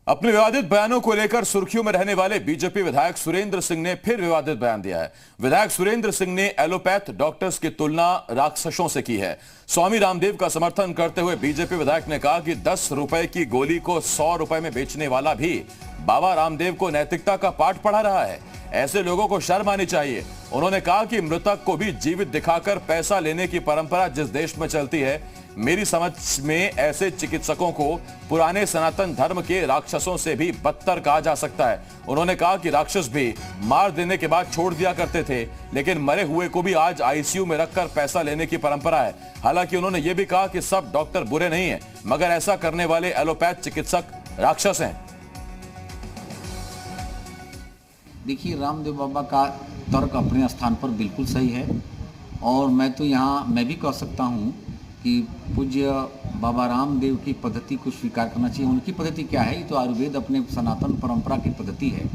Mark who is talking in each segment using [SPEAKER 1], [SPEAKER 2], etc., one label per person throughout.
[SPEAKER 1] अपने विवादित बयानों को लेकर सुर्खियों में रहने वाले बीजेपी विधायक सुरेंद्र सिंह ने फिर विवादित बयान दिया है। विधायक सुरेंद्र सिंह ने एलोपैथ डॉक्टर्स की तुलना राक्षसों से की है। स्वामी रामदेव का समर्थन करते हुए बीजेपी विधायक ने कहा कि 10 रुपए की गोली को 100 रुपए में बेचने वाला भी बाबा रामदेव को नैतिकता का पाठ पढ़ा रहा है। ऐसे लोगों को शर्म आनी चाहिए। उन्होंने कहा कि मृतक को भी जीवित दिखाकर पैसा लेने की परंपरा जिस देश में चलती है, मेरी समझ में ऐसे चिकित्सकों को पुराने सनातन धर्म के राक्षसों से भी बदतर कहा जा सकता है। उन्होंने कहा कि राक्षस भी मार देने के बाद छोड़ दिया करते थे, लेकिन मरे हुए को भी आज आईसीयू में रखकर पैसा लेने की परंपरा है। हालांकि उन्होंने यह भी कहा कि सब डॉक्टर बुरे नहीं हैं, मगर ऐसा करने वाले एलोपैथ चिकित्सक राक्षस हैं।
[SPEAKER 2] देखिए, रामदेव बाबा का तर्क अपने स्थान पर बिल्कुल सही है और मैं भी कह सकता हूँ कि पूज्य बाबा रामदेव की पद्धति को स्वीकार करना चाहिए। उनकी पद्धति क्या है? ये तो आयुर्वेद अपने सनातन परंपरा की पद्धति है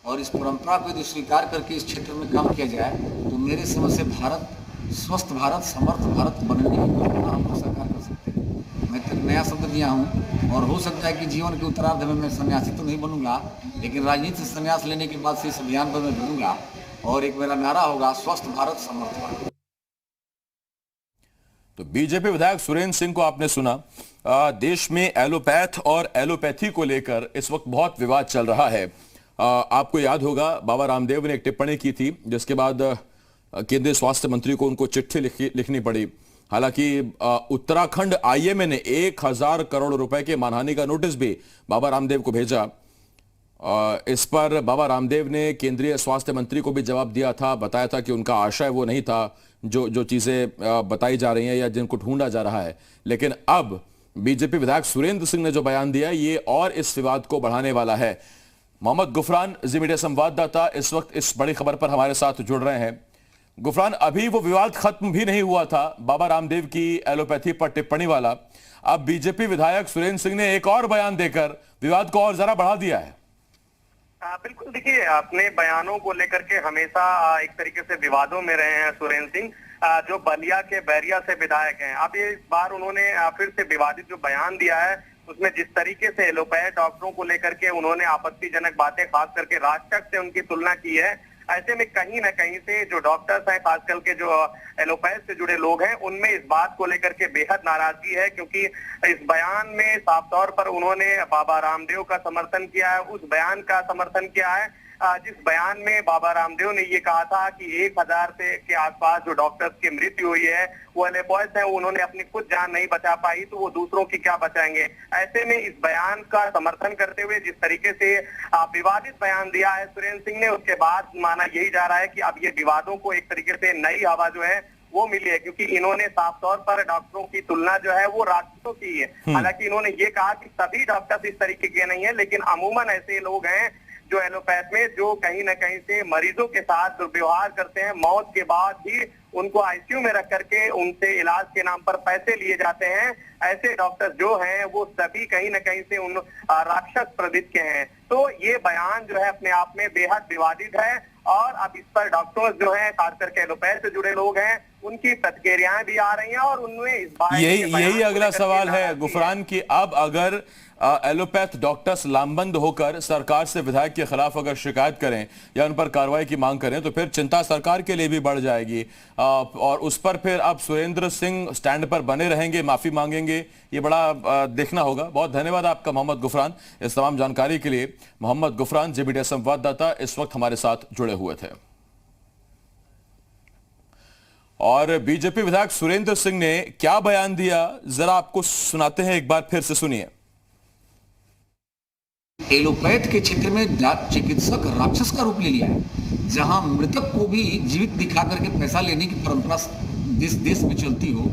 [SPEAKER 2] और इस परंपरा को यदि स्वीकार करके इस क्षेत्र में काम किया जाए तो मेरे समझ से भारत स्वस्थ भारत, समर्थ भारत बनने की कल्पना हम लोग सरकार कर सकते हैं। मैं तो नया शब्द लिया हूँ और हो सकता है कि जीवन के उत्तरार्ध में मैं सन्यासी तो नहीं बनूंगा, लेकिन राजनीति से संन्यास लेने के बाद से इस अभियान पर मैं जुड़ूंगा और एक मेरा नारा होगा, स्वस्थ भारत, समर्थ भारत।
[SPEAKER 1] तो बीजेपी विधायक सुरेंद्र सिंह को आपने सुना। देश में एलोपैथ और एलोपैथी को लेकर इस वक्त बहुत विवाद चल रहा है। आपको याद होगा बाबा रामदेव ने एक टिप्पणी की थी, जिसके बाद केंद्रीय स्वास्थ्य मंत्री को उनको चिट्ठी लिखनी पड़ी। हालांकि उत्तराखंड आईएमए ने 1000 करोड़ रुपए के मानहानि का नोटिस भी बाबा रामदेव को भेजा। इस पर बाबा रामदेव ने केंद्रीय स्वास्थ्य मंत्री को भी जवाब दिया था, बताया था कि उनका आशय वो नहीं था जो चीजें बताई जा रही हैं या जिनको ढूंढा जा रहा है। लेकिन अब बीजेपी विधायक सुरेंद्र सिंह ने जो बयान दिया, ये और इस विवाद को बढ़ाने वाला है। मोहम्मद गुफरान, जी मीडिया संवाददाता, इस वक्त इस बड़ी खबर पर हमारे साथ जुड़ रहे हैं। गुफरान, अभी वो विवाद खत्म भी नहीं हुआ था बाबा रामदेव की एलोपैथी पर टिप्पणी वाला। अब बीजेपी विधायक सुरेंद्र सिंह ने एक और बयान देकर विवाद को और जरा बढ़ा दिया है।
[SPEAKER 3] बिल्कुल, देखिए, अपने बयानों को लेकर के हमेशा एक तरीके से विवादों में रहे हैं सुरेंद्र सिंह, जो बलिया के बैरिया से विधायक हैं। अब इस बार उन्होंने फिर से विवादित जो बयान दिया है, उसमें जिस तरीके से एलोपैथ डॉक्टरों को लेकर के उन्होंने आपत्तिजनक बातें, खास करके राक्षस से उनकी तुलना की है। ऐसे में कहीं ना कहीं से जो डॉक्टर्स हैं, खास करके जो एलोपैथ से जुड़े लोग हैं, उनमें इस बात को लेकर के बेहद नाराजगी है, क्योंकि इस बयान में साफ तौर पर उन्होंने बाबा रामदेव का समर्थन किया है, उस बयान का समर्थन किया है जिस बयान में बाबा रामदेव ने ये कहा था कि 1000 से के आसपास जो डॉक्टर्स की मृत्यु हुई है वो एलोपैथ है, उन्होंने अपनी खुद जान नहीं बचा पाई तो वो दूसरों की क्या बचाएंगे। ऐसे में इस बयान का समर्थन करते हुए जिस तरीके से विवादित बयान दिया है सुरेंद्र सिंह ने, उसके बाद माना यही जा रहा है कि अब ये विवादों को एक तरीके से नई हवा जो है वो मिली है, क्योंकि इन्होंने साफ तौर पर डॉक्टरों की तुलना जो है वो राक्षसों की है। हालांकि इन्होंने ये कहा कि सभी डॉक्टर्स इस तरीके के नहीं है, लेकिन अमूमन ऐसे लोग हैं जो एलोपैथ में जो कहीं ना कहीं से मरीजों के साथ दुर्व्यवहार करते हैं, मौत के बाद भी उनको आईसीयू में रख करके उनसे इलाज के नाम पर पैसे लिए जाते हैं। ऐसे डॉक्टर जो हैं वो सभी कहीं ना कहीं से उन राक्षस प्रवृत्ति के हैं। तो ये बयान जो है अपने आप में बेहद विवादित है और अब इस पर डॉक्टर्स जो हैं, खास करके एलोपैथ से जुड़े लोग हैं, उनकी प्रतिक्रियाएं भी आ रही हैं और उनमें इस बात
[SPEAKER 1] यही अगला सवाल है गुफरान की, अब अगर एलोपैथ डॉक्टर्स लामबंद होकर सरकार से विधायक के खिलाफ अगर शिकायत करें या उन पर कार्रवाई की मांग करें तो फिर चिंता सरकार के लिए भी बढ़ जाएगी और उस पर फिर अब सुरेंद्र सिंह स्टैंड पर बने रहेंगे, माफी मांगेंगे, ये बड़ा देखना होगा। बहुत धन्यवाद आपका मोहम्मद गुफरान इस तमाम जानकारी के लिए। मोहम्मद गुफरान, जी मीडिया संवाददाता, इस वक्त हमारे साथ जुड़े हुए थे। और बीजेपी विधायक सुरेंद्र सिंह ने क्या बयान दिया, जरा आपको सुनाते हैं, एक बार फिर से सुनिए।
[SPEAKER 2] एलोपैथ के क्षेत्र में चिकित्सक राक्षस का रूप ले लिया है, जहां मृतक को भी जीवित दिखा करके पैसा लेने की परंपरा देश में चलती हो,